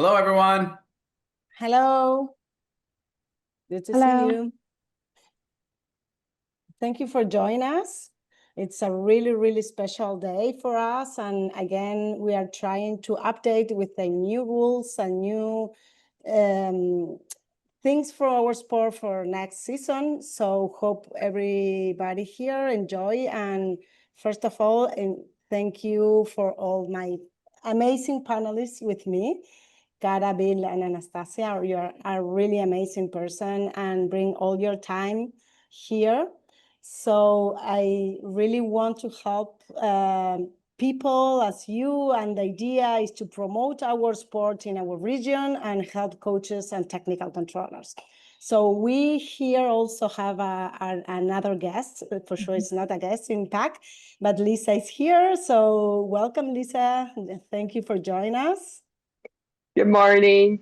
Hello, everyone. Hello. Good to see Hello. you. Thank you for joining us. It's a really, really special day for us. And again, we are trying to update with the new rules and new things for our sport for next season. So hope everybody here enjoy. And first of all, thank you for all my amazing panelists with me. Cara, Bill, and Anastasiya, you are a really amazing person and bring all your time here. So I really want to help people as you, and the idea is to promote our sport in our region and help coaches and technical controllers. So we here also have another guest. For sure, it's not a guest in PAC, but Lisa is here. So welcome, Lisa. Thank you for joining us. Good morning,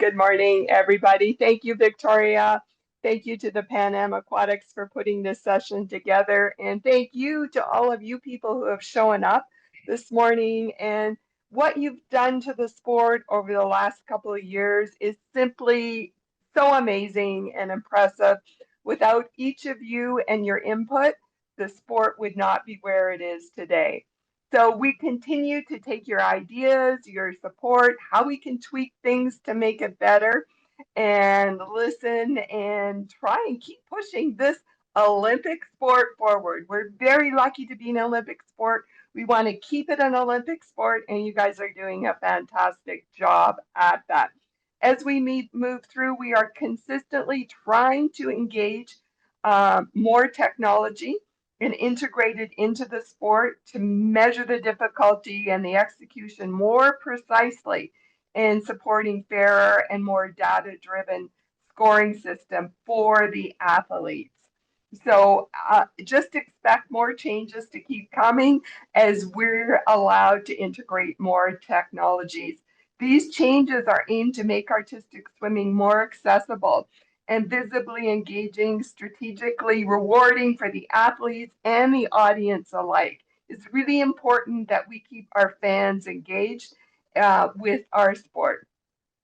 everybody. Thank you, Victoria. Thank you to the Pan Am Aquatics for putting this session together. And thank you to all of you people who have shown up this morning. And what you've done to the sport over the last couple of years is simply so amazing and impressive. Without each of you and your input, the sport would not be where it is today. So we continue to take your ideas, your support, how we can tweak things to make it better, and listen and try and keep pushing this Olympic sport forward. We're very lucky to be an Olympic sport. We want to keep it an Olympic sport, and you guys are doing a fantastic job at that. As we move through, we are consistently trying to engage more technology and integrated into the sport to measure the difficulty and the execution more precisely in supporting fairer and more data-driven scoring system for the athletes. So just expect more changes to keep coming as we're allowed to integrate more technologies. These changes are aimed to make artistic swimming more accessible and visibly engaging, strategically rewarding for the athletes and the audience alike. It's really important that we keep our fans engaged with our sport.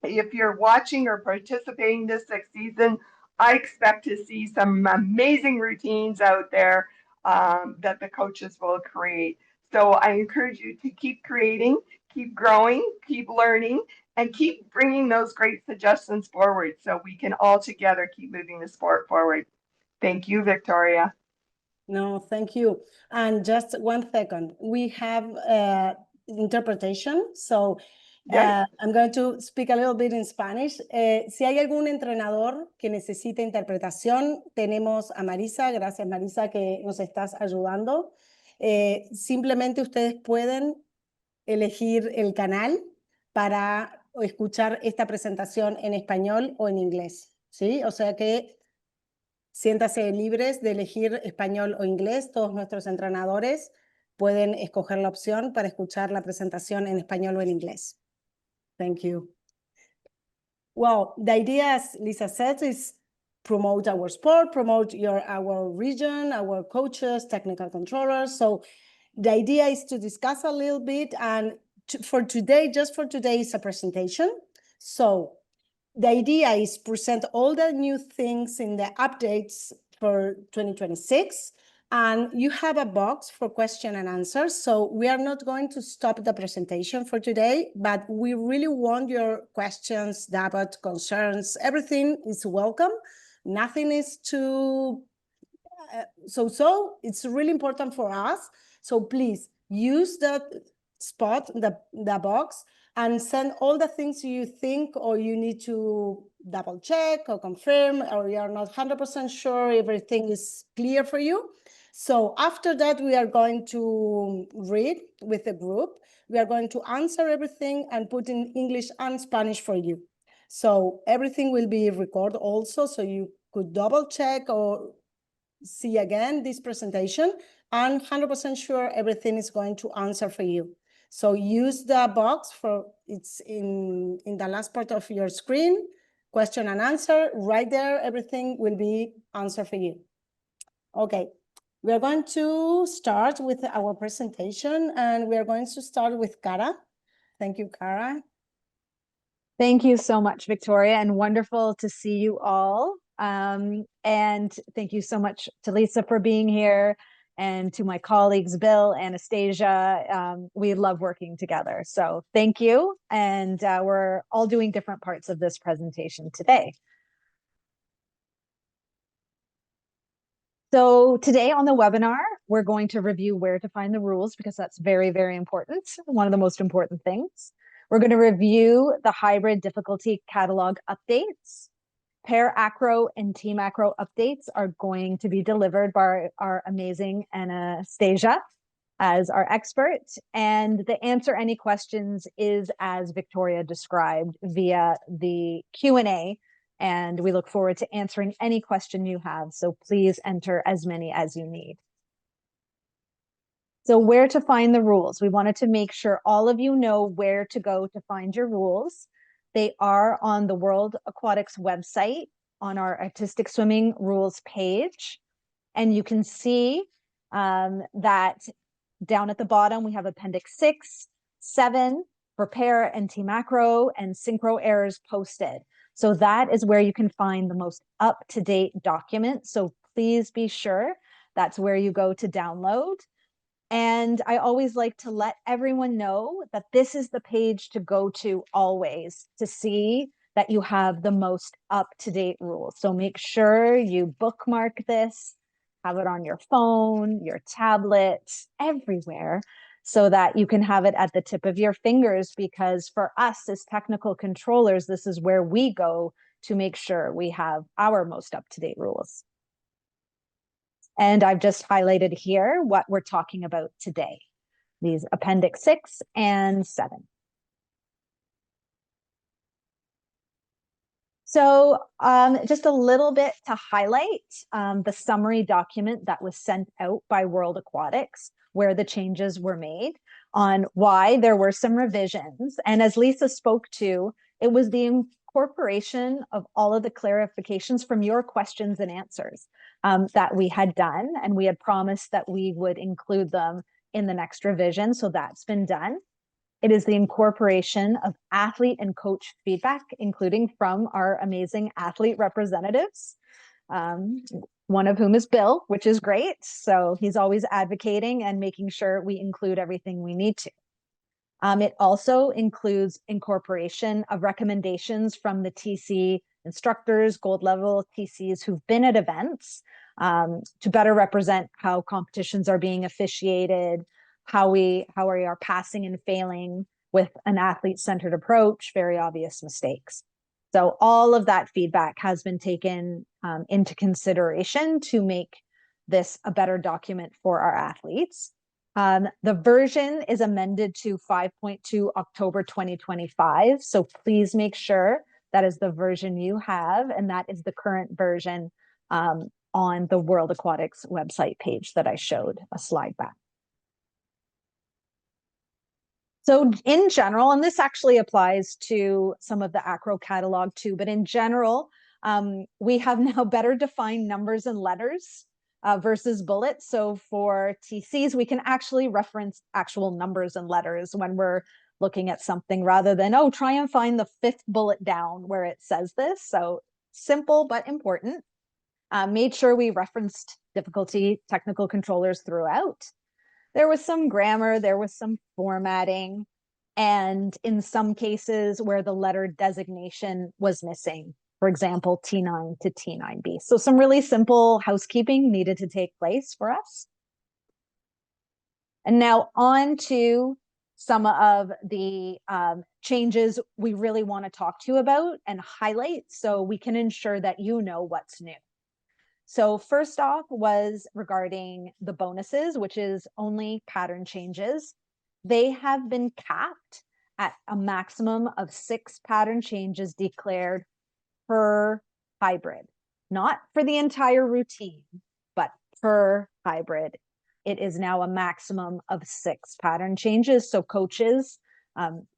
If you're watching or participating this next season, I expect to see some amazing routines out there that the coaches will create. So I encourage you to keep creating, keep growing, keep learning, and keep bringing those great suggestions forward so we can all together keep moving the sport forward. Thank you, Victoria. No, thank you. And just 1 second, we have interpretation. So I'm going to speak a little bit in Spanish. Si hay algún entrenador que necesite interpretación, tenemos a Marisa. Gracias, Marisa, que nos estás ayudando. Simplemente ustedes pueden elegir el canal para escuchar esta presentación en español o en inglés, ¿sí? O sea que siéntase libres de elegir español o inglés. Todos nuestros entrenadores pueden escoger la opción para escuchar la presentación en español o en inglés. Thank you. Well, the idea, as Lisa said, is promote our sport, promote our region, our coaches, technical controllers. So the idea is to discuss a little bit, and for today, just for today, is a presentation. So the idea is present all the new things in the updates for 2026, and you have a box for question and answers. So we are not going to stop the presentation for today, but we really want your questions, doubt, concerns. Everything is welcome. Nothing is too so. It's really important for us. So please use that spot, the box, and send all the things you think or you need to double check or confirm, or you're not 100% sure everything is clear for you. So after that, we are going to read with the group. We are going to answer everything and put in English and Spanish for you. So everything will be recorded also, so you could double check or see again this presentation, and 100% sure everything is going to answer for you. So use the box it's in the last part of your screen, question and answer, right there, everything will be answered for you. Okay, we are going to start with our presentation, and we are going to start with Cara. Thank you, Cara. Thank you so much, Victoria, and wonderful to see you all. And thank you so much to Lisa for being here, and to my colleagues, Bill, Anastasia. We love working together. So thank you. And we're all doing different parts of this presentation today. So today on the webinar, we're going to review where to find the rules, because that's very, very important. One of the most important things. We're going to review the hybrid difficulty catalog updates. Pair acro and team acro updates are going to be delivered by our amazing Anastasia as our expert. And the answer any questions is as Victoria described via the Q&A. And we look forward to answering any question you have. So please enter as many as you need. So where to find the rules? We wanted to make sure all of you know where to go to find your rules. They are on the World Aquatics website on our artistic swimming rules page. And you can see that down at the bottom, we have Appendix 6, 7 for pair and team acro and synchro errors posted. So that is where you can find the most up-to-date document. So please be sure that's where you go to download. And I always like to let everyone know that this is the page to go to always to see that you have the most up-to-date rules. So make sure you bookmark this, have it on your phone, your tablet, everywhere, so that you can have it at the tip of your fingers, because for us as technical controllers, this is where we go to make sure we have our most up-to-date rules. And I've just highlighted here what we're talking about today, these Appendix 6 and 7. So just a little bit to highlight the summary document that was sent out by World Aquatics, where the changes were made, on why there were some revisions. And as Lisa spoke to, it was the incorporation of all of the clarifications from your questions and answers that we had done. And we had promised that we would include them in the next revision. So that's been done. It is the incorporation of athlete and coach feedback, including from our amazing athlete representatives, one of whom is Bill, which is great. So he's always advocating and making sure we include everything we need to. It also includes incorporation of recommendations from the TC instructors, gold level TCs who've been at events, to better represent how competitions are being officiated, how we are passing and failing with an athlete-centered approach, very obvious mistakes. So all of that feedback has been taken into consideration to make this a better document for our athletes. The version is amended to 5.2 October 2025. So please make sure that is the version you have, and that is the current version on the World Aquatics website page that I showed a slide back. So in general, and this actually applies to some of the acro catalog too, but in general, we have now better defined numbers and letters versus bullets. So for TCs, we can actually reference actual numbers and letters when we're looking at something, rather than, oh, try and find the 5th bullet down where it says this. So simple but important. Made sure we referenced difficulty technical controllers throughout. There was some grammar, there was some formatting, and in some cases where the letter designation was missing, for example, T9 to T9B. So some really simple housekeeping needed to take place for us. And now on to some of the changes we really want to talk to you about and highlight, so we can ensure that you know what's new. So first off was regarding the bonuses, which is only pattern changes. They have been capped at a maximum of 6 pattern changes declared per hybrid, not for the entire routine, but per hybrid. It is now a maximum of 6 pattern changes. So coaches,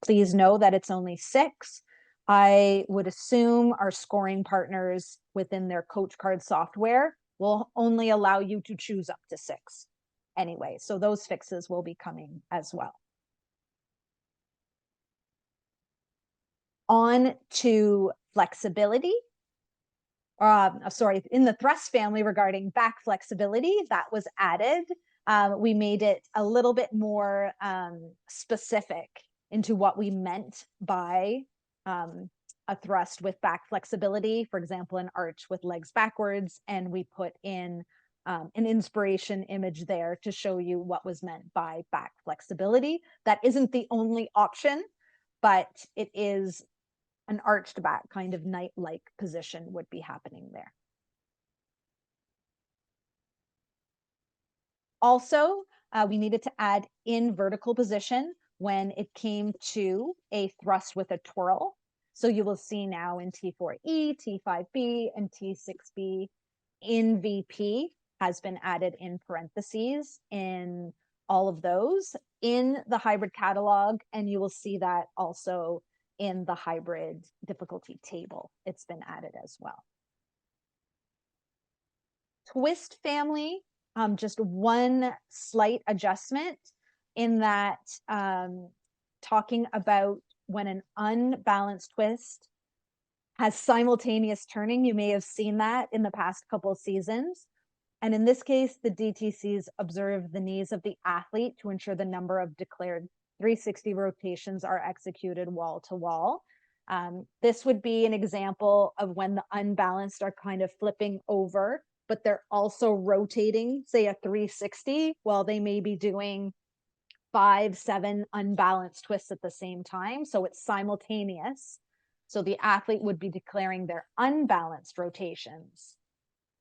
please know that it's only 6. I would assume our scoring partners within their coach card software will only allow you to choose up to 6 anyway. So those fixes will be coming as well. On to flexibility. In the thrust family regarding back flexibility, that was added. We made it a little bit more specific into what we meant by a thrust with back flexibility, for example, an arch with legs backwards, and we put in an inspiration image there to show you what was meant by back flexibility. That isn't the only option, but it is an arched back kind of knight-like position would be happening there. Also, we needed to add in vertical position when it came to a thrust with a twirl. So you will see now in T4E, T5B, and T6B, in VP has been added in parentheses in all of those in the hybrid catalog, and you will see that also in the hybrid difficulty table. It's been added as well. Twist family, just one slight adjustment in that talking about when an unbalanced twist has simultaneous turning. You may have seen that in the past couple of seasons. And in this case, the DTCs observe the knees of the athlete to ensure the number of declared 360 rotations are executed wall to wall. This would be an example of when the unbalanced are kind of flipping over, but they're also rotating, say, a 360, while they may be doing 5, 7 unbalanced twists at the same time. So it's simultaneous. So the athlete would be declaring their unbalanced rotations,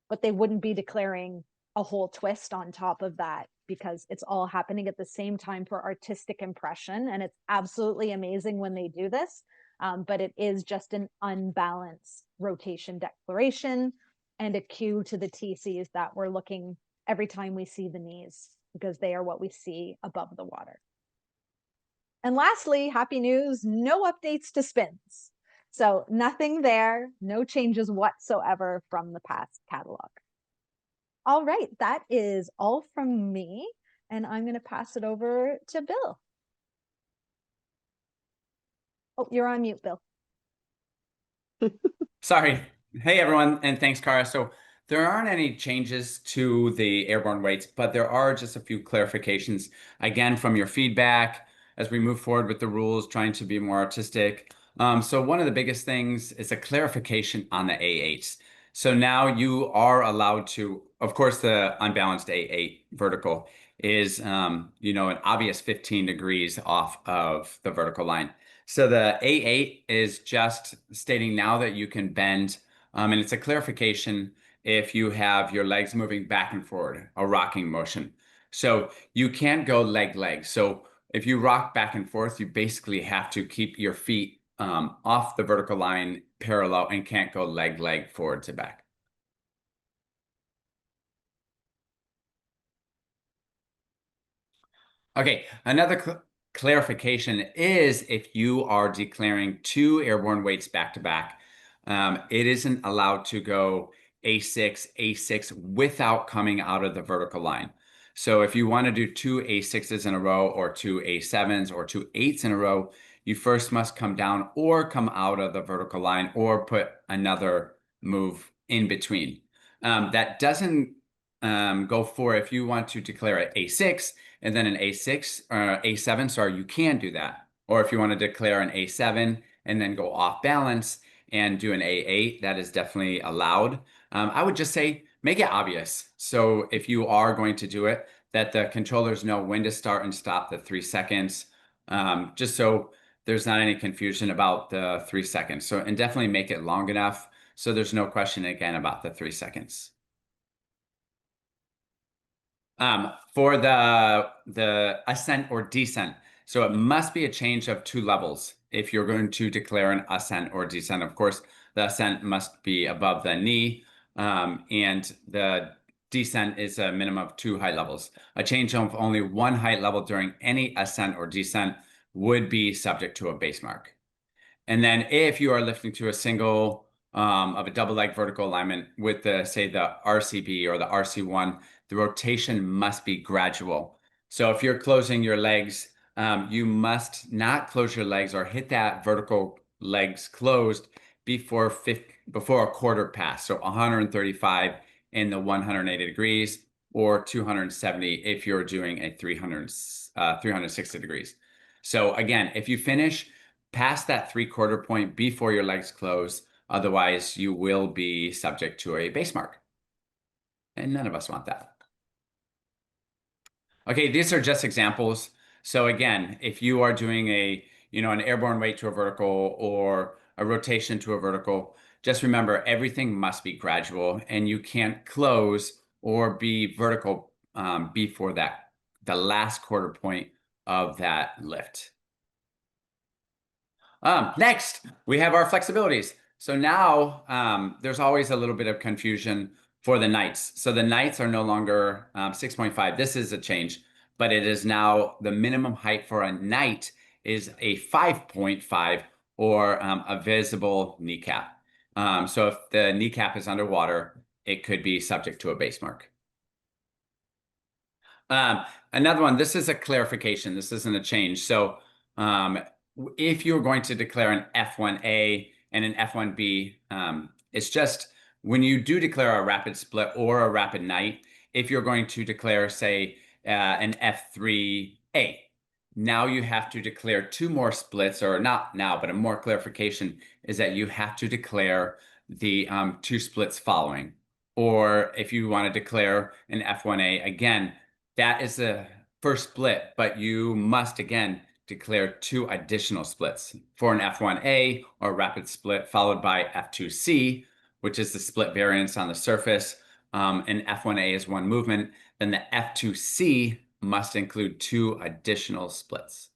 but they wouldn't be declaring a whole twist on top of that, because it's all happening at the same time for artistic impression. And it's absolutely amazing when they do this. But it is just an unbalanced rotation declaration and a cue to the TCs that we're looking every time we see the knees, because they are what we see above the water. And lastly, happy news, no updates to spins. So nothing there, no changes whatsoever from the past catalog. All right, that is all from me, and I'm going to pass it over to Bill. Oh, you're on mute, Bill. Sorry. Hey, everyone, and thanks, Cara. So there aren't any changes to the airborne weights, but there are just a few clarifications, again, from your feedback as we move forward with the rules, trying to be more artistic. So one of the biggest things is a clarification on the A8s. So now you are allowed to, of course, the unbalanced A8 vertical is, an obvious 15 degrees off of the vertical line. So the A8 is just stating now that you can bend, and it's a clarification if you have your legs moving back and forward, a rocking motion. So you can't go leg. So if you rock back and forth, you basically have to keep your feet off the vertical line parallel and can't go leg forward to back. Okay, another clarification is if you are declaring 2 airborne weights back to back, it isn't allowed to go A6, A6 without coming out of the vertical line. So if you want to do 2 A6s in a row or 2 A7s or 2 8s in a row, you first must come down or come out of the vertical line or put another move in between. That doesn't go for if you want to declare an A6 and then an A6 or A7, sorry, you can do that. Or if you want to declare an A7 and then go off balance and do an A8, that is definitely allowed. I would just say make it obvious. So if you are going to do it, that the controllers know when to start and stop the 3 seconds, just so there's not any confusion about the 3 seconds. So, and definitely make it long enough so there's no question again about the 3 seconds. For the ascent or descent, so it must be a change of 2 levels if you're going to declare an ascent or descent. Of course, the ascent must be above the knee, and the descent is a minimum of 2 height levels. A change of only 1 height level during any ascent or descent would be subject to a base mark. And then if you are lifting to a single of a double leg vertical alignment with the, say, the RCB or the RC1, the rotation must be gradual. So if you're closing your legs, you must not close your legs or hit that vertical legs closed before a quarter pass. So 135 in the 180 degrees, or 270 if you're doing a 360 degrees. So again, if you finish past that 3/4 point before your legs close, otherwise you will be subject to a base mark. And none of us want that. Okay, these are just examples. So again, if you are doing an airborne weight to a vertical or a rotation to a vertical, just remember everything must be gradual, and you can't close or be vertical before the last quarter point of that lift. Next, we have our flexibilities. So now there's always a little bit of confusion for the knights. So the knights are no longer 6.5. This is a change, but it is now the minimum height for a knight is a 5.5 or a visible kneecap. So if the kneecap is underwater, it could be subject to a base mark. Another one, this is a clarification. This isn't a change. So if you're going to declare an F1A and an F1B, it's just when you do declare a rapid split or a rapid knight, if you're going to declare, say, an F3A, now you have to declare 2 more splits, or not now, but a more clarification is that you have to declare the 2 splits following. Or if you want to declare an F1A, again, that is the first split, but you must, again, declare 2 additional splits for an F1A or rapid split, followed by F2C, which is the split variance on the surface. And F1A is 1 movement. Then the F2C must include 2 additional splits.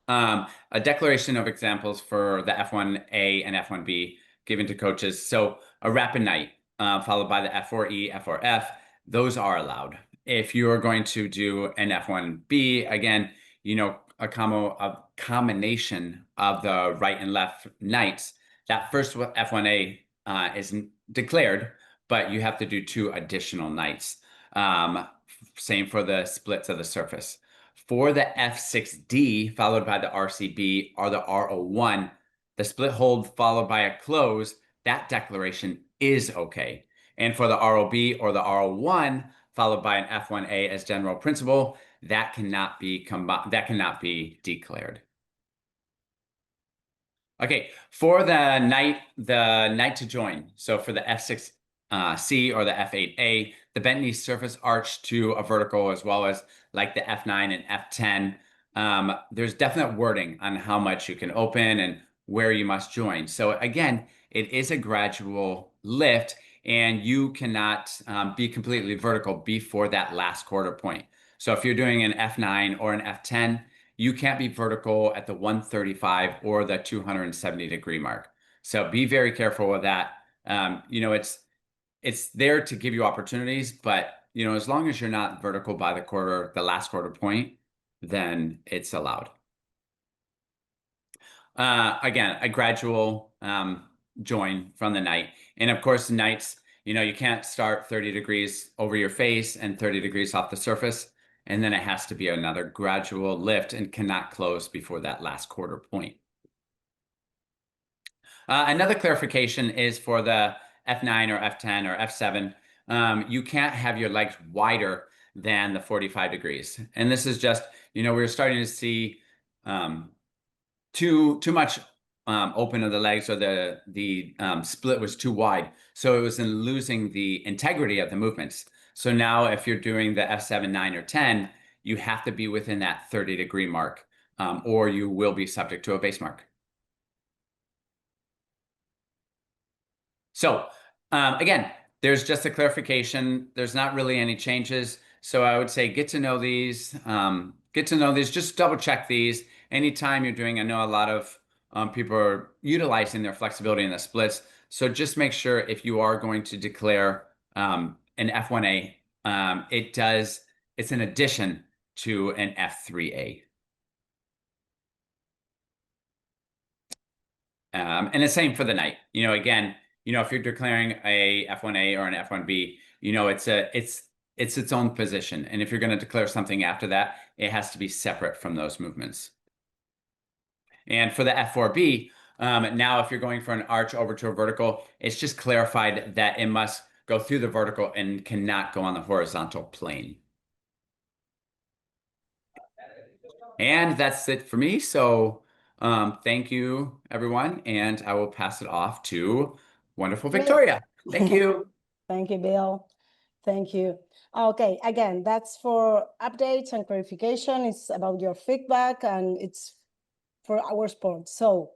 A declaration of examples for the F1A and F1B given to coaches. So a rapid knight, followed by the F4E, F4F, those are allowed. If you are going to do an F1B, again, a combination of the right and left knights, that first F1A is declared, but you have to do 2 additional knights. Same for the splits of the surface. For the F6D, followed by the RCB or the RO1, the split hold followed by a close, that declaration is okay. And for the ROB or the RO1, followed by an F1A as general principle, that cannot be declared. Okay, for the knight to join. So for the F6C or the F8A, the bent knee surface arch to a vertical, as well as like the F9 and F10. There's definite wording on how much you can open and where you must join. So again, it is a gradual lift, and you cannot be completely vertical before that last quarter point. So if you're doing an F9 or an F10, you can't be vertical at the 135 or the 270 degree mark. So be very careful with that. It's there to give you opportunities, but as long as you're not vertical by the last quarter point, then it's allowed. Again, a gradual join from the knight. And of course, the knights, you can't start 30 degrees over your face and 30 degrees off the surface. And then it has to be another gradual lift and cannot close before that last quarter point. Another clarification is for the F9 or F10 or F7. You can't have your legs wider than the 45 degrees. And this is just, we're starting to see too much open of the legs, or the split was too wide. So it was in losing the integrity of the movements. So now if you're doing the F7, 9, or 10, you have to be within that 30 degree mark, or you will be subject to a base mark. So again, there's just a clarification. There's not really any changes. So I would say get to know these, just double check these. Anytime you're doing, I know a lot of people are utilizing their flexibility in the splits. So just make sure if you are going to declare an F1A, it's an addition to an F3A. And the same for the knight. Again, if you're declaring a F1A or an F1B, it's its own position. And if you're going to declare something after that, it has to be separate from those movements. And for the F4B, now if you're going for an arch over to a vertical, it's just clarified that it must go through the vertical and cannot go on the horizontal plane. And that's it for me. So thank you, everyone. And I will pass it off to wonderful Victoria. Thank you. Thank you, Bill. Thank you. Okay, again, that's for updates and clarification. It's about your feedback and it's for our sport. So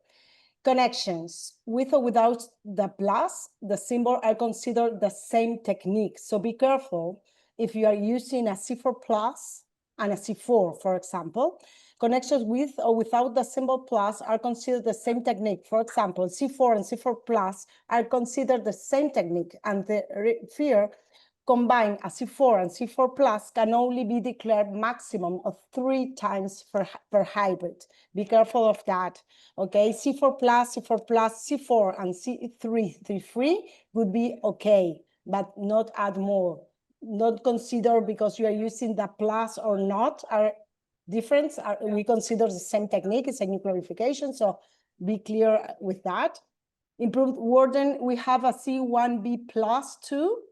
connections, with or without the plus, the symbol are considered the same technique. So be careful if you are using a C4 plus and a C4, for example. Connections with or without the symbol plus are considered the same technique. For example, C4 and C4 plus are considered the same technique, and the here combine a C4 and C4 plus can only be declared maximum of 3 times per hybrid. Be careful of that, okay? C4 plus, C4, and C3 would be okay, but not add more. Not consider because you are using the plus or not are different. We consider the same technique. It's a new clarification, so be clear with that. Improved wording, we have a C1B plus 2,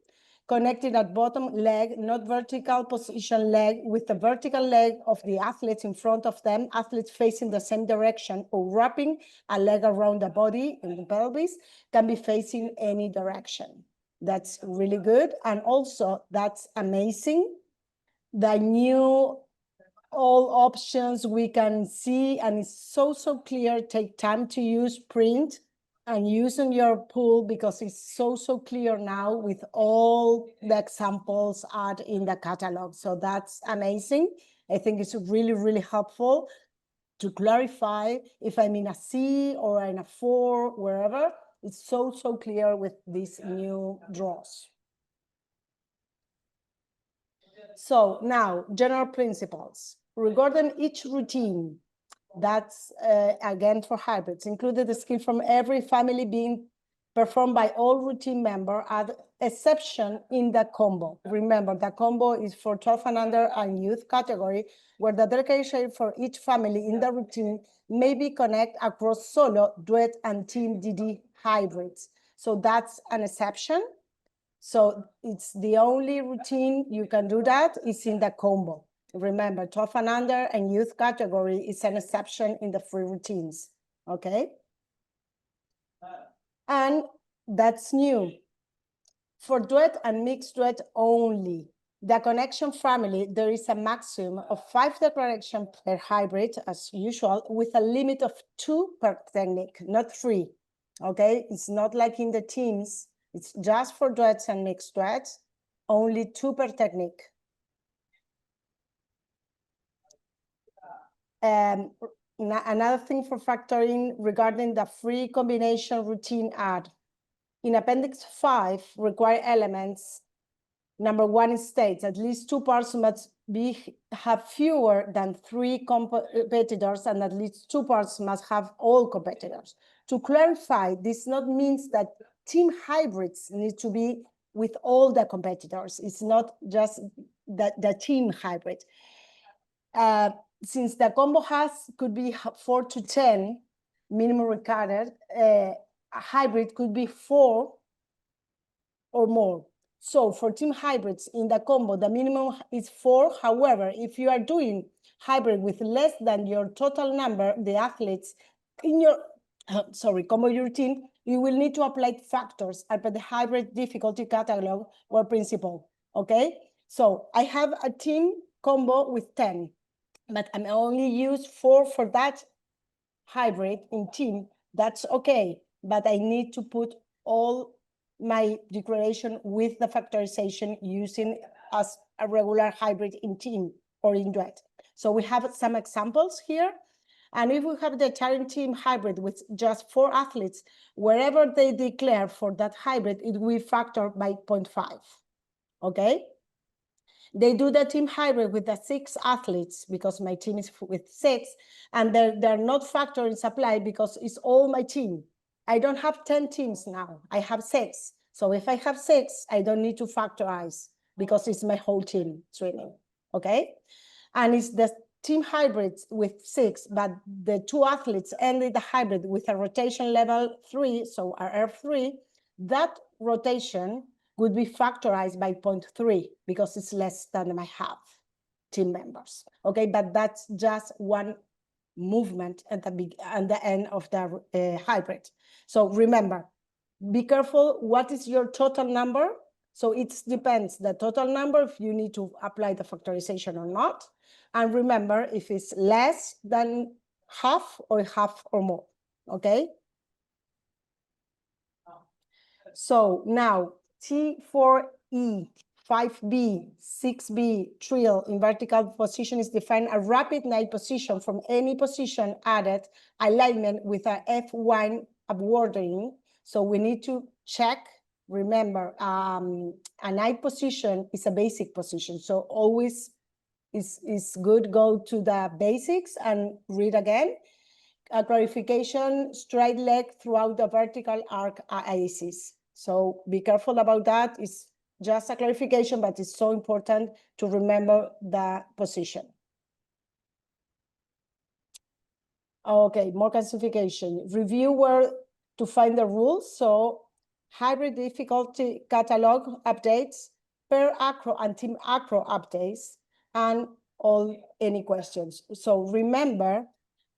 connected at bottom leg, not vertical position leg, with the vertical leg of the athletes in front of them, athletes facing the same direction, or wrapping a leg around the body in the pelvis, can be facing any direction. That's really good. And also, that's amazing. The new all options we can see, and it's so clear. Take time to use, print, and use in your pool because it's so clear now with all the examples add in the catalog. So that's amazing. I think it's really helpful to clarify if I'm in a C or in a 4, wherever. It's so clear with these new draws. So now, general principles. Regarding each routine, that's again for hybrids, included the skill from every family being performed by all routine members, at exception in the combo. Remember, the combo is for 12 and under and youth category, where the dedication for each family in the routine may be connected across solo, duet, and team DD hybrids. So that's an exception. So it's the only routine you can do that is in the combo. Remember, 12 and under and youth category is an exception in the free routines, okay? And that's new. For duet and mixed duet only, the connection family, there is a maximum of 5 declarations per hybrid, as usual, with a limit of 2 per technique, not 3, okay? It's not like in the teams. It's just for duets and mixed duets, only 2 per technique. Another thing for factoring regarding the free combination routine add. In Appendix 5, required elements, number 1 states at least 2 parts must have fewer than 3 competitors, and at least 2 parts must have all competitors. To clarify, this not means that team hybrids need to be with all the competitors. It's not just the team hybrid. Since the combo could be 4 to 10 minimum required, a hybrid could be 4 or more. So for team hybrids in the combo, the minimum is 4. However, if you are doing hybrid with less than your total number, the athletes in your combo routine, you will need to apply factors at the hybrid difficulty catalog or principle. Okay, so I have a team combo with 10. But I'm only use 4 for that hybrid in team. That's okay, but I need to put all my declaration with the factorization using as a regular hybrid in team or in duet. So we have some examples here. And if we have the Italian team hybrid with just 4 athletes, wherever they declare for that hybrid, it will factor by 0.5, okay? They do the team hybrid with the 6 athletes because my team is with 6, and they're not factoring supply because it's all my team. I don't have 10 teams now, I have 6. So if I have 6, I don't need to factorize because it's my whole team swimming, okay? And it's the team hybrids with 6, but the 2 athletes ended the hybrid with a rotation level 3, so RR3, that rotation would be factorized by 0.3 because it's less than I have team members. Okay, but that's just one movement at the end of the hybrid. So remember, be careful. What is your total number? So it depends the total number if you need to apply the factorization or not. And remember if it's less than half or more. Okay. So now T4E, 5B, 6B, trill in vertical position is defined a rapid night position from any position added alignment with a F1 upwarding. So we need to check, remember, a night position is a basic position. So always is good go to the basics and read again. A clarification, straight leg throughout the vertical arc axis. So be careful about that. It's just a clarification, but it's so important to remember the position. Okay, more classification. Review where to find the rules. So hybrid difficulty catalog updates, per acro and team acro updates, and any questions. So remember,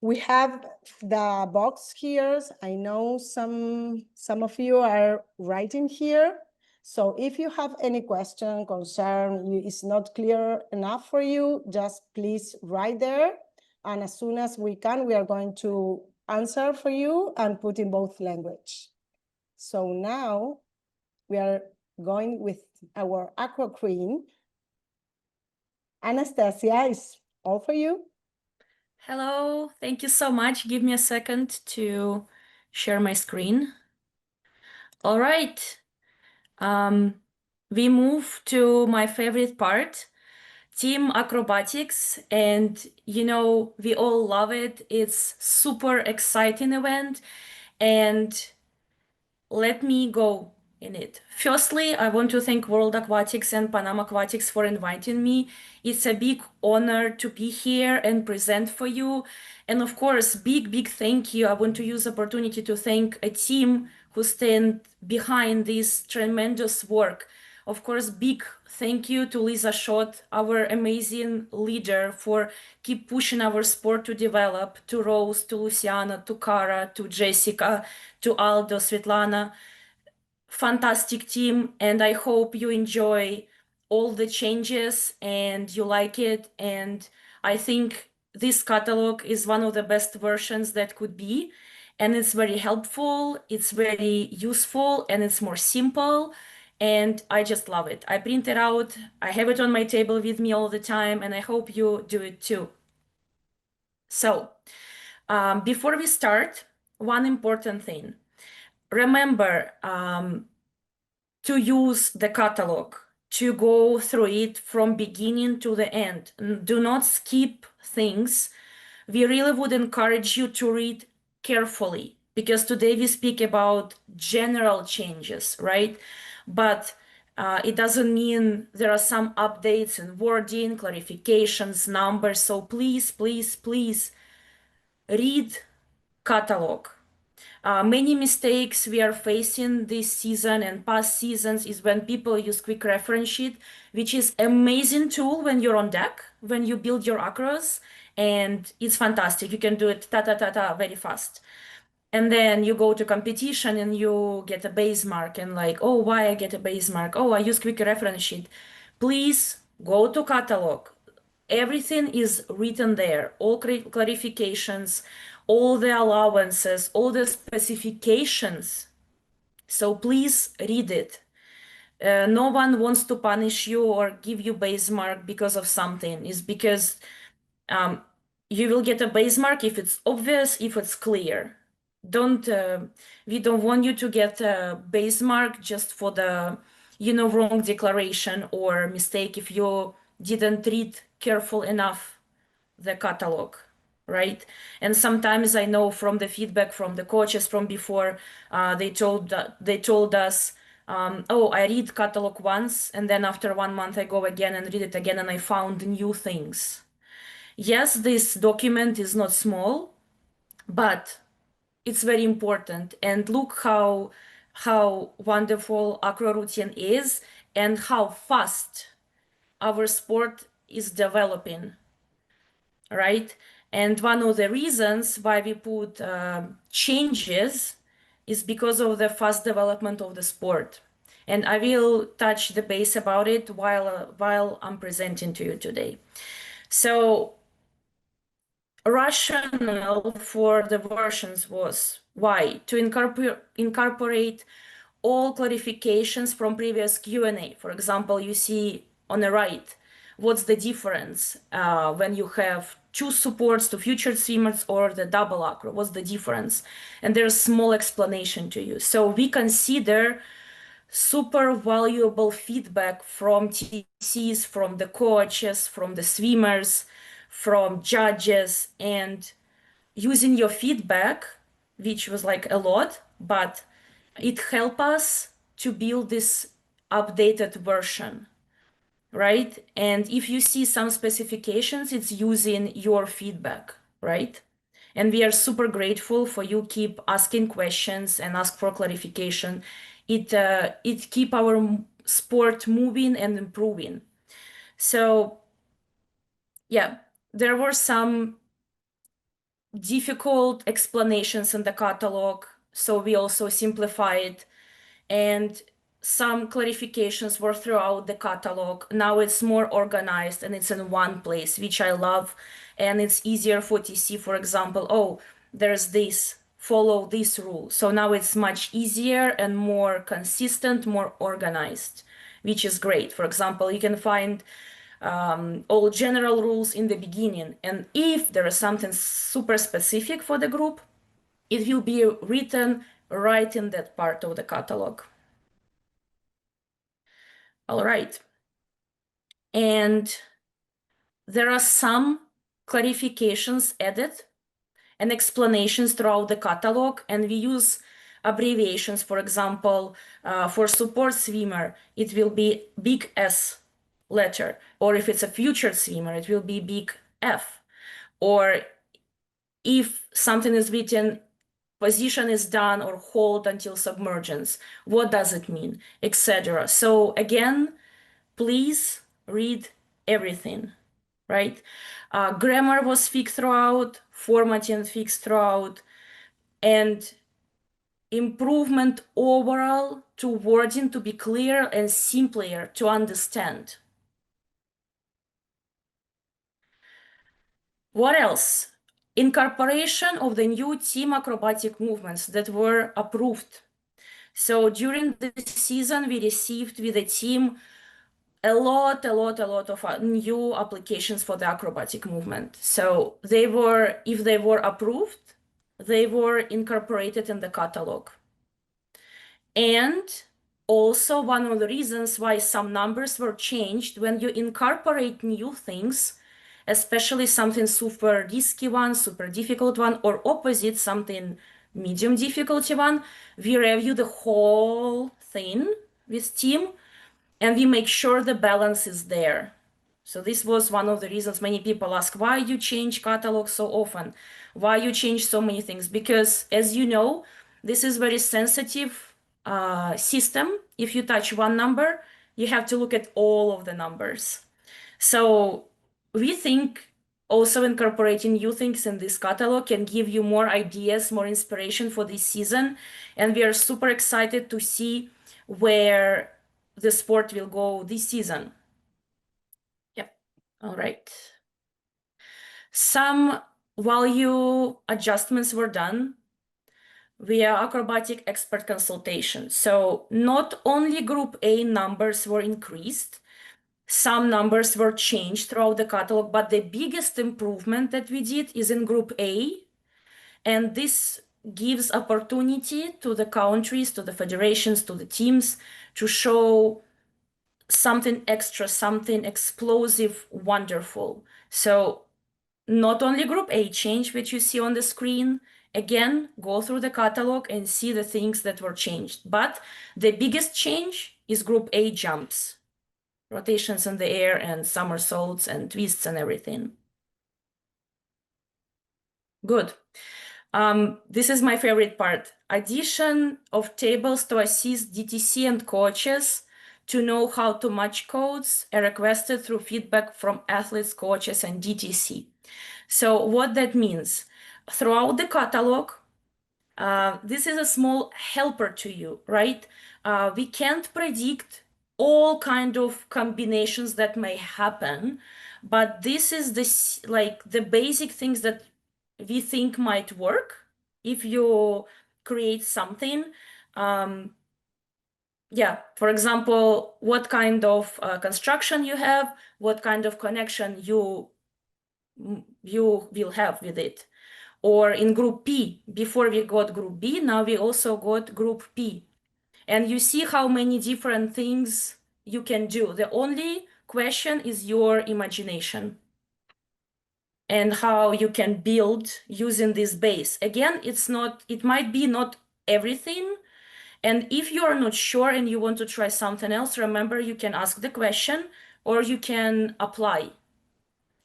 we have the box here. I know some of you are writing here. So if you have any question, concern, it's not clear enough for you, just please write there. And as soon as we can, we are going to answer for you and put in both language. So now we are going with our Aqua Queen. Anastasiya, is all for you. Hello, thank you so much. Give me a second to share my screen. All right. We move to my favorite part, team acrobatics, and you know, we all love it. It's super exciting event, and let me go in it. Firstly, I want to thank World Aquatics and Panama Aquatics for inviting me. It's a big honor to be here and present for you. And of course, big thank you. I want to use the opportunity to thank a team who stand behind this tremendous work. Of course, big thank you to Lisa Schott, our amazing leader, for keep pushing our sport to develop, to Rose, to Luciana, to Cara, to Jessica, to Aldo, Svetlana. Fantastic team, and I hope you enjoy all the changes and you like it. And I think this catalog is one of the best versions that could be, and it's very helpful, it's very useful, and it's more simple, and I just love it. I print it out, I have it on my table with me all the time, and I hope you do it too. So before we start, one important thing. Remember to use the catalog, to go through it from beginning to the end. Do not skip things. We really would encourage you to read carefully, because today we speak about general changes, right? But it doesn't mean there are some updates in wording, clarifications, numbers. So please read catalog. Many mistakes we are facing this season and past seasons is when people use quick reference sheet, which is amazing tool when you're on deck, when you build your acros, and it's fantastic. You can do it very fast. And then you go to competition and you get a base mark and like, oh, why I get a base mark? Oh, I use quick reference sheet. Please go to catalog. Everything is written there, all clarifications, all the allowances, all the specifications. So please read it. No one wants to punish you or give you base mark because of something. It's because you will get a base mark if it's obvious, if it's clear. We don't want you to get a base mark just for the, wrong declaration or mistake if you didn't read careful enough the catalog, right? And sometimes I know from the feedback from the coaches from before, they told us, oh, I read catalog once, and then after 1 month I go again and read it again, and I found new things. Yes, this document is not small, but it's very important. And look how wonderful Aqua routine is and how fast our sport is developing, right? And one of the reasons why we put changes is because of the fast development of the sport. And I will touch the base about it while I'm presenting to you today. So rationale for the versions was why? To incorporate all clarifications from previous Q&A. For example, you see on the right, what's the difference when you have two supports to future swimmers or the double acro? What's the difference? And there's a small explanation to you. So we consider super valuable feedback from TCs, from the coaches, from the swimmers, from judges, and using your feedback, which was like a lot, but it helped us to build this updated version, right? And if you see some specifications, it's using your feedback, right? And we are super grateful for you keep asking questions and ask for clarification. It keep our sport moving and improving. So yeah, there were some difficult explanations in the catalog, so we also simplified, and some clarifications were throughout the catalog. Now it's more organized and it's in one place, which I love, and it's easier for TC, for example, oh, there's this, follow this rule. So now it's much easier and more consistent, more organized, which is great. For example, you can find all general rules in the beginning. And if there is something super specific for the group, it will be written right in that part of the catalog. All right. And there are some clarifications added and explanations throughout the catalog, and we use abbreviations. For example, for support swimmer, it will be big S letter, or if it's a future swimmer, it will be big F. Or if something is written, position is done or hold until submergence, what does it mean, etc. So again, please read everything, right? Grammar was fixed throughout, formatting fixed throughout, and improvement overall to wording to be clear and simpler to understand. What else? Incorporation of the new team acrobatic movements that were approved. So during the season, we received with the team a lot of new applications for the acrobatic movement. So they were, if they were approved, they were incorporated in the catalog. And also one of the reasons why some numbers were changed, when you incorporate new things, especially something super risky one, super difficult one, or opposite, something medium difficulty one, we review the whole thing with team and we make sure the balance is there. So this was one of the reasons many people ask, why you change catalog so often? Why you change so many things? Because as you know, this is very sensitive system. If you touch one number, you have to look at all of the numbers. So we think also incorporating new things in this catalog can give you more ideas, more inspiration for this season. And we are super excited to see where the sport will go this season. Yep. All right. Some value adjustments were done via acrobatic expert consultation. So not only group A numbers were increased, some numbers were changed throughout the catalog, but the biggest improvement that we did is in group A. And this gives opportunity to the countries, to the federations, to the teams to show something extra, something explosive, wonderful. So not only group A change, which you see on the screen, again, go through the catalog and see the things that were changed. But the biggest change is group A jumps, rotations in the air and somersaults and twists and everything. Good. This is my favorite part. Addition of tables to assist DTC and coaches to know how to match codes are requested through feedback from athletes, coaches, and DTC. So what that means, throughout the catalog, this is a small helper to you, right? We can't predict all kind of combinations that may happen, but this is the basic things that we think might work if you create something. Yeah, for example, what kind of construction you have, what kind of connection you will have with it. Or in group P, before we got group B, now we also got group P. And you see how many different things you can do. The only question is your imagination and how you can build using this base. Again, it might be not everything. And if you are not sure and you want to try something else, remember you can ask the question or you can apply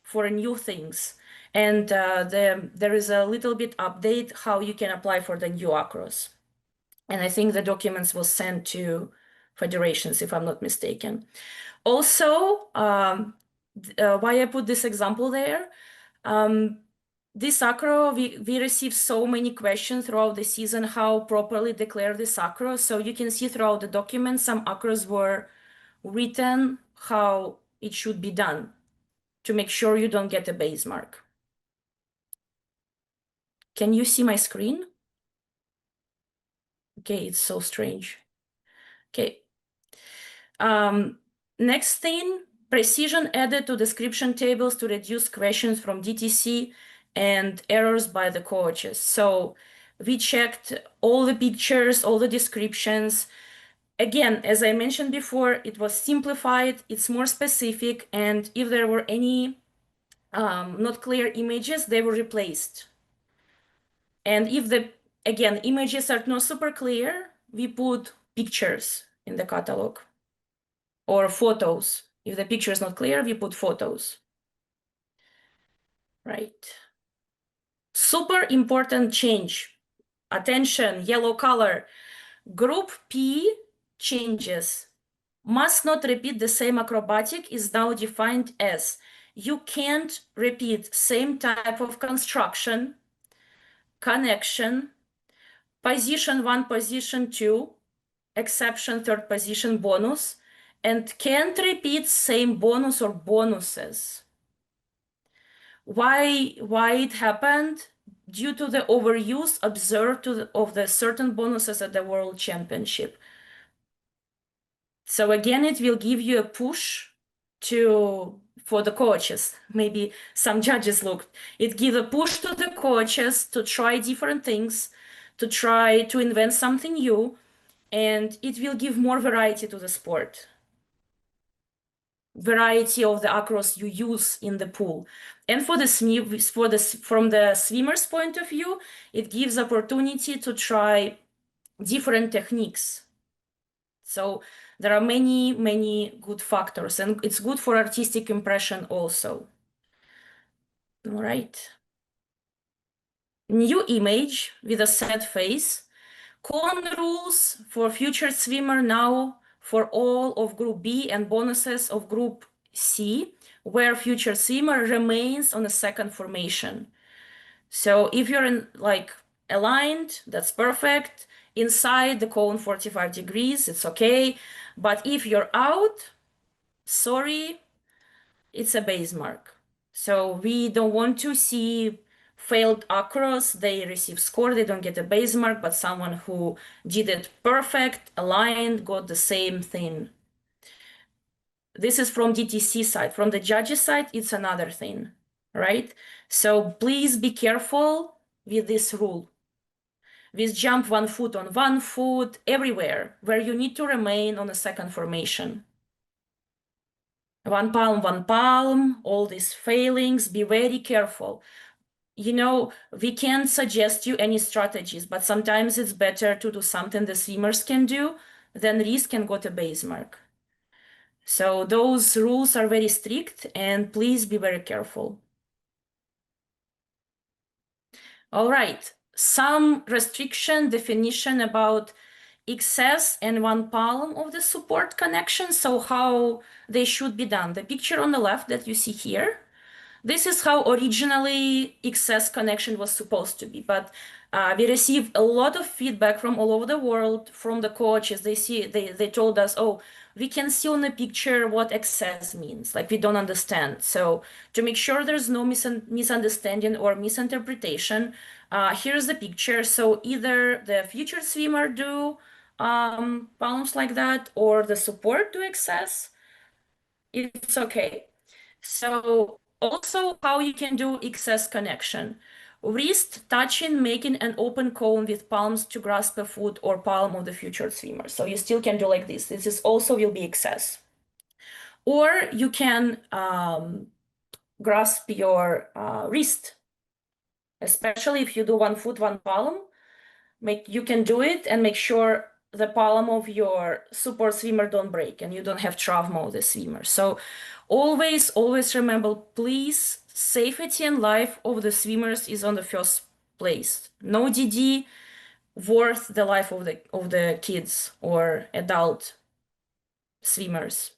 for new things. And there is a little bit update how you can apply for the new acros. And I think the documents will send to federations, if I'm not mistaken. Also, why I put this example there, this acro, we received so many questions throughout the season, how properly declare this acro. So you can see throughout the document, some acros were written how it should be done to make sure you don't get a base mark. Can you see my screen? Okay, it's so strange. Okay. Next thing, precision added to description tables to reduce questions from DTC and errors by the coaches. So we checked all the pictures, all the descriptions. Again, as I mentioned before, it was simplified, it's more specific, and if there were any not clear images, they were replaced. And if again, images are not super clear, we put pictures in the catalog or photos. If the picture is not clear, we put photos. Right. Super important change. Attention, yellow color. Group P changes. Must not repeat the same acrobatic is now defined as you can't repeat same type of construction, connection, position 1, position 2, exception, third position, bonus, and can't repeat same bonus or bonuses. Why it happened? Due to the overuse observed of the certain bonuses at the World Championship. So again, it will give you a push for the coaches. Maybe some judges looked. It gives a push to the coaches to try different things, to try to invent something new, and it will give more variety to the sport. Variety of the acros you use in the pool. And from the swimmer's point of view, it gives opportunity to try different techniques. So there are many, many good factors, and it's good for artistic impression also. All right. New image with a sad face. Cone rules for future swimmer now for all of group B and bonuses of group C, where future swimmer remains on a second formation. So if you're in aligned, that's perfect. Inside the cone 45 degrees, it's okay. But if you're out, sorry, it's a base mark. So we don't want to see failed across, they receive score, they don't get a base mark, but someone who did it perfect, aligned, got the same thing. This is from DTC side. From the judges side, it's another thing, right? So please be careful with this rule. With jump 1 foot on 1 foot, everywhere, where you need to remain on a second formation. 1 palm, all these failings, be very careful. You know, we can't suggest you any strategies, but sometimes it's better to do something the swimmers can do than risk and got a base mark. So those rules are very strict, and please be very careful. All right, some restriction definition about excess and 1 palm of the support connection. So how they should be done. The picture on the left that you see here, this is how originally excess connection was supposed to be, but we received a lot of feedback from all over the world, from the coaches. They told us, oh, we can see on the picture what excess means, like we don't understand. So to make sure there's no misunderstanding or misinterpretation, here's the picture. So either the future swimmer do palms like that, or the support do excess, it's okay. So also how you can do excess connection. Wrist touching, making an open cone with palms to grasp a foot or palm of the future swimmer. So you still can do like this. This is also will be excess. Or you can grasp your wrist, especially if you do 1 foot, 1 palm. You can do it and make sure the palm of your support swimmer don't break and you don't have trauma of the swimmer. So always remember, please, safety and life of the swimmers is on the first place. No DD worth the life of the kids or adult swimmers.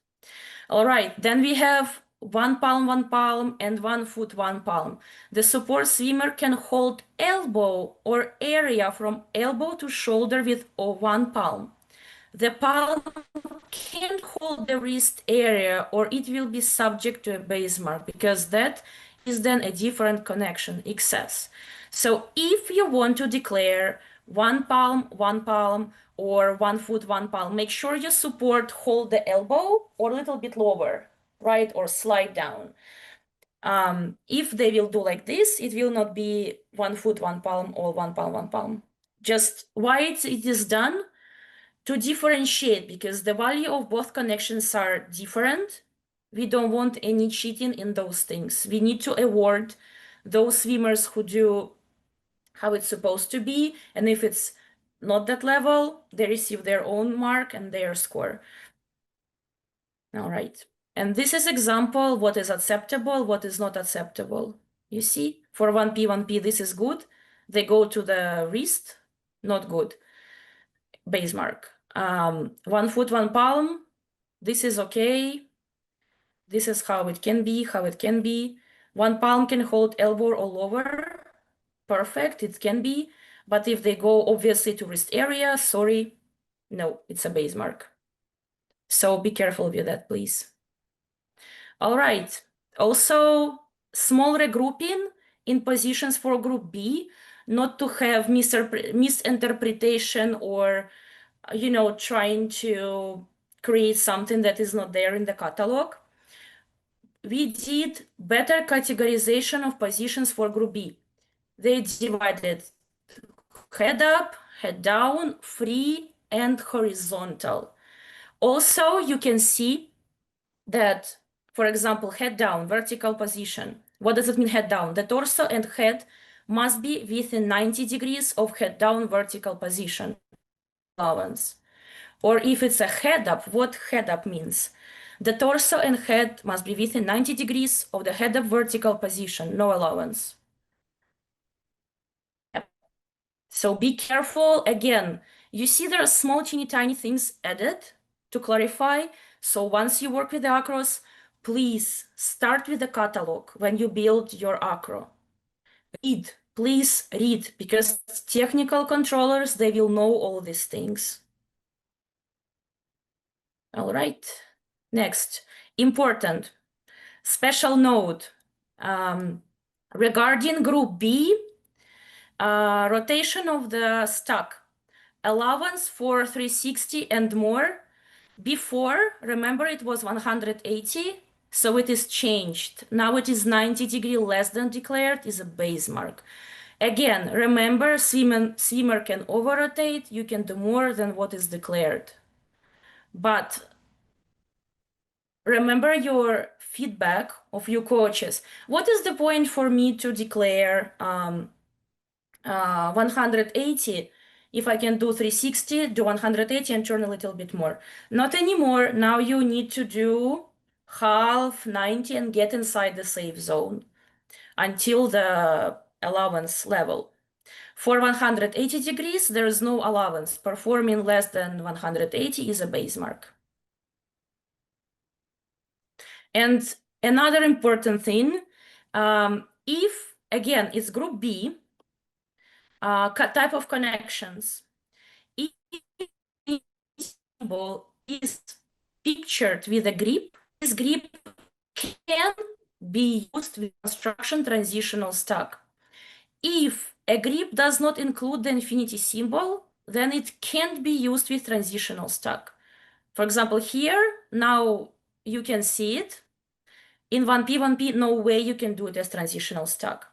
All right, then we have 1 palm, 1 palm, and 1 foot, 1 palm. The support swimmer can hold elbow or area from elbow to shoulder with 1 palm. The palm can't hold the wrist area or it will be subject to a base mark, because that is then a different connection, excess. So if you want to declare 1 palm, 1 palm, or 1 foot, 1 palm, make sure your support hold the elbow or a little bit lower, right, or slide down. If they will do like this, it will not be 1 foot, 1 palm, or 1 palm, 1 palm. Just why it is done? To differentiate, because the value of both connections are different. We don't want any cheating in those things. We need to award those swimmers who do how it's supposed to be, and if it's not that level, they receive their own mark and their score. All right, and this is example what is acceptable, what is not acceptable. You see, for 1P, 1P, this is good. They go to the wrist, not good. Base mark. 1 foot, 1 palm, this is okay. This is how it can be, 1 palm can hold elbow or lower. Perfect, it can be. But if they go obviously to wrist area, sorry, no, it's a base mark. So be careful with that, please. All right, also small regrouping in positions for group B, not to have misinterpretation or trying to create something that is not there in the catalog. We did better categorization of positions for group B. They divided head up, head down, free, and horizontal. Also, you can see that, for example, head down, vertical position. What does it mean, head down? The torso and head must be within 90 degrees of head down vertical position. Allowance. Or if it's a head up, what head up means? The torso and head must be within 90 degrees of the head up vertical position, no allowance. Yep. So be careful. Again, you see there are small teeny tiny things added to clarify. So once you work with the acros, please start with the catalog when you build your acro. Read, please read, because technical controllers, they will know all these things. All right, next, important, special note. Regarding group B, rotation of the stock, allowance for 360 and more. Before, remember it was 180, so it is changed. Now it is 90 degree less than declared, is a base mark. Again, remember, swimmer can over-rotate, you can do more than what is declared. But remember your feedback of your coaches. What is the point for me to declare 180 if I can do 360, do 180 and turn a little bit more? Not anymore. Now you need to do half, 90 and get inside the safe zone until the allowance level. For 180 degrees, there is no allowance. Performing less than 180 is a base mark. And another important thing, if, again, it's group B, type of connections, if the symbol is pictured with a grip, this grip can be used with construction transitional stack. If a grip does not include the infinity symbol, then it can't be used with transitional stack. For example, here, now you can see it. In 1P, 1P, no way you can do it as transitional stack.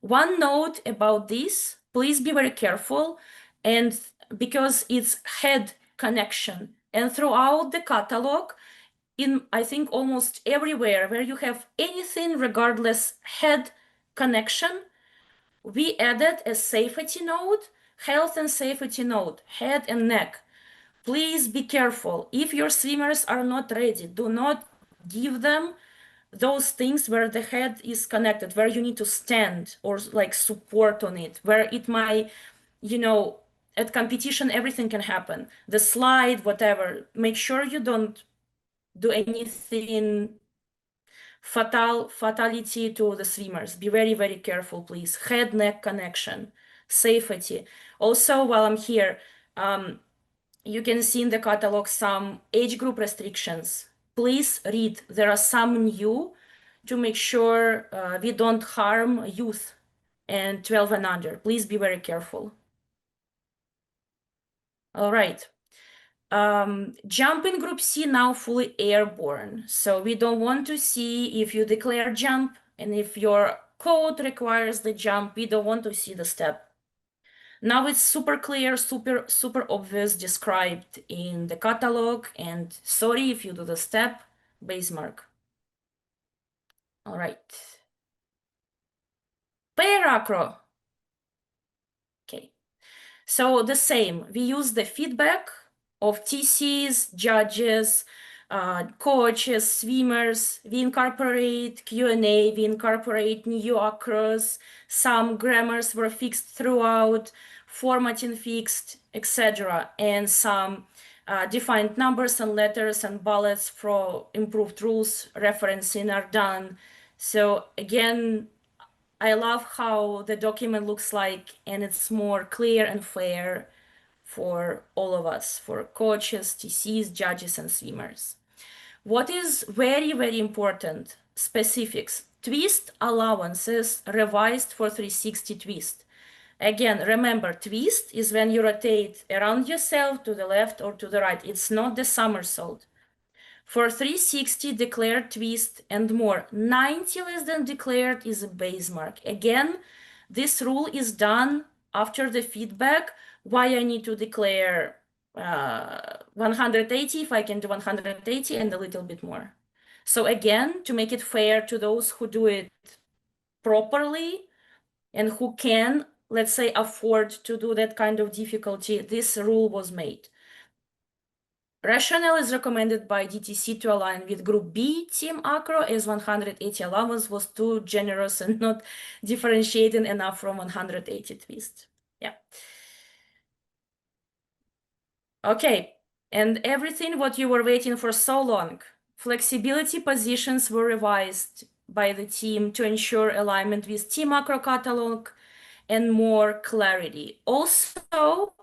One note about this, please be very careful, and because it's head connection. And throughout the catalog, in I think almost everywhere where you have anything regardless head connection, we added a safety note, health and safety note, head and neck. Please be careful. If your swimmers are not ready, do not give them those things where the head is connected, where you need to stand or like support on it, where it might, you know, at competition, everything can happen. The slide, whatever, make sure you don't do anything fatality to the swimmers. Be very, very careful, please. Head, neck connection, safety. Also, while I'm here, you can see in the catalog some age group restrictions. Please read. There are some new to make sure we don't harm youth and 12 and under. Please be very careful. All right. Jump in group C now fully airborne. So we don't want to see if you declare jump, and if your code requires the jump, we don't want to see the step. Now it's super clear, super obvious, described in the catalog, and sorry if you do the step, base mark. All right. Pair acro. Okay. So the same, we use the feedback of TCs, judges, coaches, swimmers. We incorporate Q&A, we incorporate new acros, some grammars were fixed throughout, formatting fixed, etc. And some defined numbers and letters and bullets for improved rules referencing are done. So again, I love how the document looks like, and it's more clear and fair for all of us, for coaches, TCs, judges, and swimmers. What is very, very important, specifics, twist allowances revised for 360 twist. Again, remember, twist is when you rotate around yourself to the left or to the right. It's not the somersault. For 360, declared twist and more, 90 less than declared is a base mark. Again, this rule is done after the feedback, why I need to declare 180 if I can do 180 and a little bit more. So again, to make it fair to those who do it properly and who can, let's say, afford to do that kind of difficulty, this rule was made. Rationale is recommended by DTC to align with Group B Team Acro, as 180 allowance was too generous and not differentiating enough from 180 twist. Yeah. Okay, and everything what you were waiting for so long. Flexibility positions were revised by the team to ensure alignment with Team Acro catalog and more clarity. Also,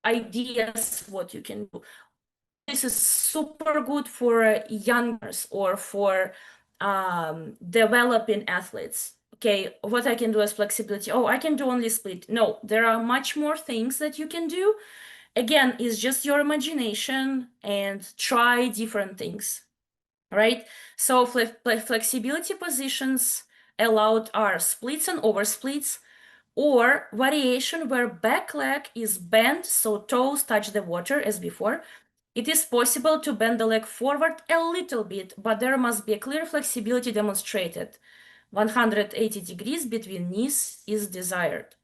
ideas what you can do. This is super good for youngers or for developing athletes. Okay, what I can do as flexibility. Oh, I can do only split. No, there are much more things that you can do. Again, it's just your imagination and try different things, right? So flexibility positions allowed are splits and oversplits, or variation where back leg is bent so toes touch the water as before. It is possible to bend the leg forward a little bit, but there must be a clear flexibility demonstrated. 180 degrees between knees is desired.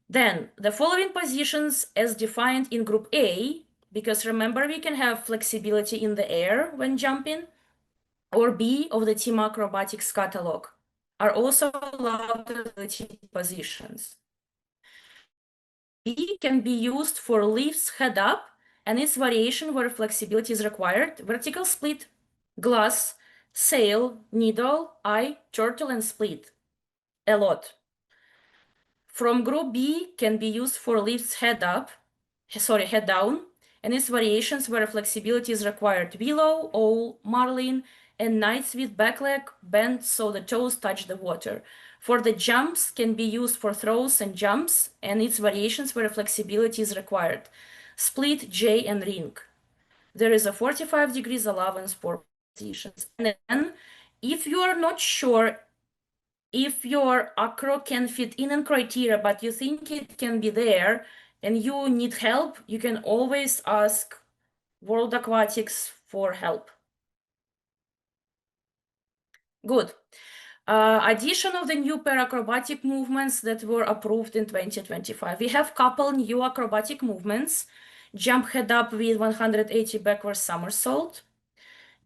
Then the following positions as defined in Group A, because remember we can have flexibility in the air when jumping, or B of the Team Acrobatics catalog are also allowed agility positions. B can be used for lifts head up and its variation where flexibility is required, vertical split, glass, sail, needle, eye, turtle, and split. A lot. From group B can be used for lifts head down, and its variations where flexibility is required, willow, owl, marlin, and knights with back leg bent so the toes touch the water. For the jumps can be used for throws and jumps, and its variations where flexibility is required, split, J, and ring. There is a 45 degrees allowance for positions. And then, if you are not sure if your acro can fit in criteria, but you think it can be there and you need help, you can always ask World Aquatics for help. Good. Addition of the new pair acrobatic movements that were approved in 2025. We have couple new acrobatic movements: jump head up with 180 backward somersault,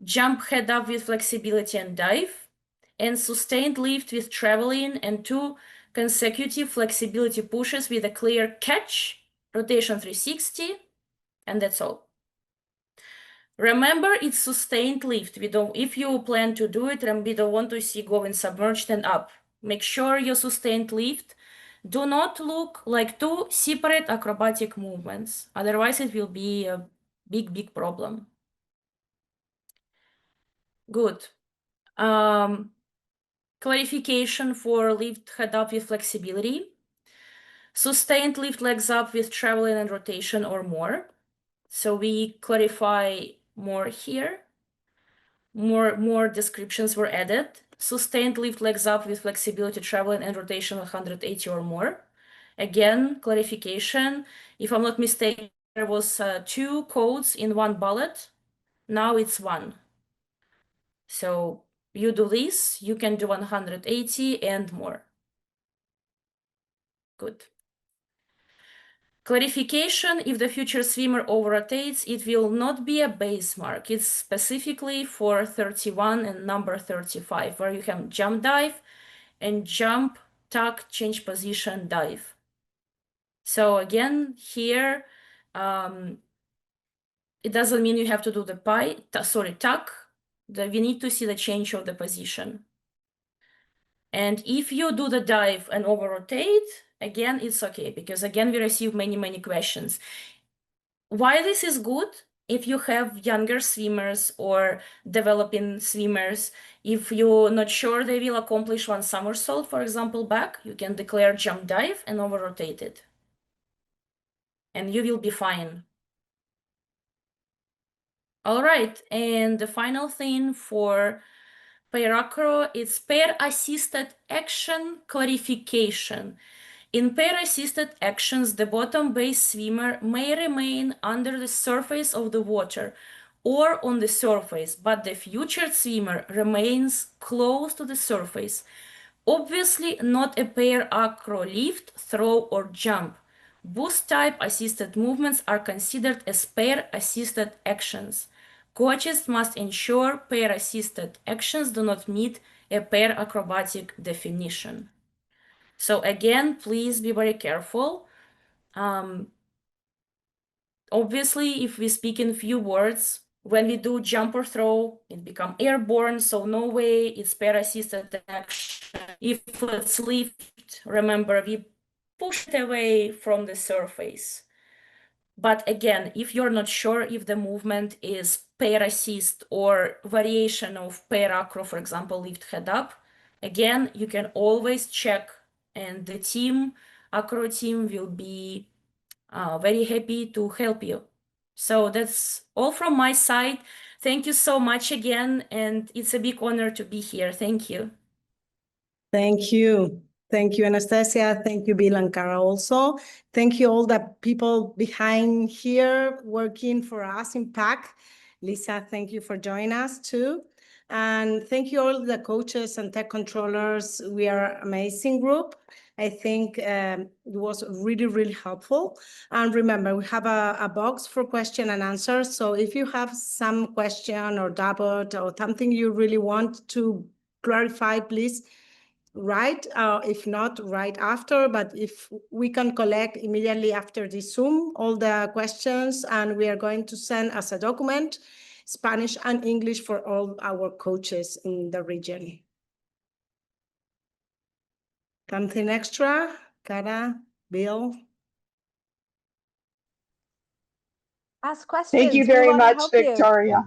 jump head up with flexibility and dive, and sustained lift with traveling and 2 consecutive flexibility pushes with a clear catch, rotation 360, and that's all. Remember, it's sustained lift. If you plan to do it, we don't want to see going submerged and up. Make sure your sustained lift do not look like 2 separate acrobatic movements. Otherwise, it will be a big, big problem. Good. Clarification for lift head up with flexibility. Sustained lift legs up with traveling and rotation or more. So we clarify more here. More descriptions were added. Sustained lift legs up with flexibility, traveling and rotation 180 or more. Again, clarification. If I'm not mistaken, there was 2 codes in 1 bullet. Now it's 1. So you do this, you can do 180 and more. Good. Clarification: if the future swimmer over-rotates, it will not be a base mark. It's specifically for 31 and number 35, where you have jump dive and jump, tuck, change position, dive. So again, here, it doesn't mean you have to do the tuck. We need to see the change of the position. And if you do the dive and over-rotate, again, it's okay, because again, we receive many questions. Why this is good? If you have younger swimmers or developing swimmers, if you're not sure they will accomplish 1 somersault, for example, back, you can declare jump dive and over-rotate it. And you will be fine. All right, and the final thing for pair acro, it's pair assisted action clarification. In pair assisted actions, the bottom base swimmer may remain under the surface of the water or on the surface, but the featured swimmer remains close to the surface. Obviously not a pair acro lift, throw, or jump. Boost type assisted movements are considered as pair assisted actions. Coaches must ensure pair assisted actions do not meet a pair acrobatic definition. So again, please be very careful. Obviously, if we speak in few words, when we do jump or throw, it becomes airborne, so no way it's pair-assisted action. If it's lift, remember, we push it away from the surface. But again, if you're not sure if the movement is pair assist or variation of pair acro, for example, lift head up, again, you can always check, and the team, acro team, will be very happy to help you. So that's all from my side. Thank you so much again, and it's a big honor to be here. Thank you. Thank you. Thank you, Anastasia. Thank you, Bill and Cara also. Thank you all the people behind here working for us in PAC. Lisa, thank you for joining us too. And thank you all the coaches and tech controllers. We are an amazing group. I think it was really helpful. And remember, we have a box for question and answer. So if you have some question or doubt or something you really want to clarify, please right, if not right after, but if we can collect immediately after the Zoom all the questions, and we are going to send as a document, Spanish and English for all our coaches in the region. Something extra, Cara, Bill? Ask questions. Thank you We very wanna much, help you. Victoria.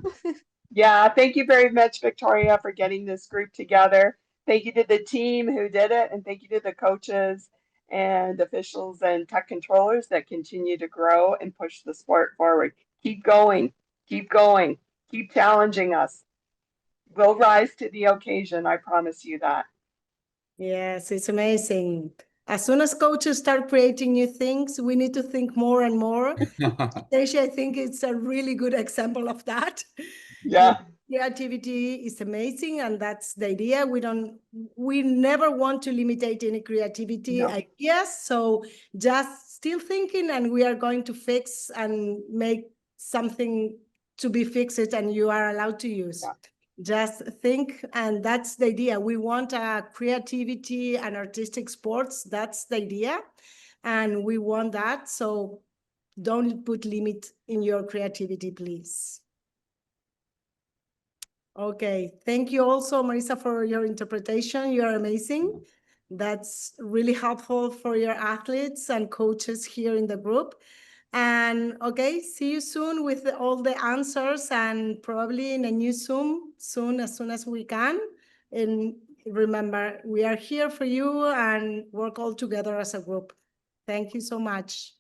Yeah, thank you very much, Victoria, for getting this group together. Thank you to the team who did it, and thank you to the coaches and officials and tech controllers that continue to grow and push the sport forward. Keep going, keep going, keep challenging us. We'll rise to the occasion, I promise you that. Yes, it's amazing. As soon as coaches start creating new things, we need to think more and more. Anastasia, I think it's a really good example of that. Yeah. Creativity is amazing, and that's the idea. We never want to limitate any creativity ideas. So just still thinking, and we are going to fix and make something to be fixed, and you are allowed to use. Yeah. Just think, and that's the idea. We want creativity and artistic sports. That's the idea, and we want that. So don't put limit in your creativity, please. Okay, thank you also, Marisa, for your interpretation. You're amazing. That's really helpful for your athletes and coaches here in the group. And okay, see you soon with all the answers, and probably in a new Zoom soon, as soon as we can. And remember, we are here for you and work all together as a group. Thank you so much.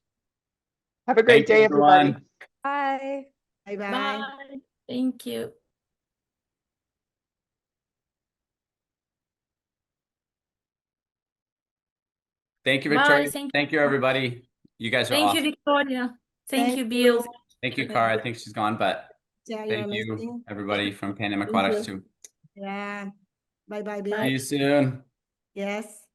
Have a great day, everybody. Bye. Bye-bye. Bye. Thank you. Thank you, Bye. Victoria. Thank Thank you, everybody. You guys are Thank you, awesome. Victoria. Thank Thank you, Bill. you. Thank you, Cara. I think she's gone, but Yeah, you're thank you, amazing. everybody from Pan Am Thank Aquatics you. too. Yeah. Bye-bye, Bill. See you soon. Yes.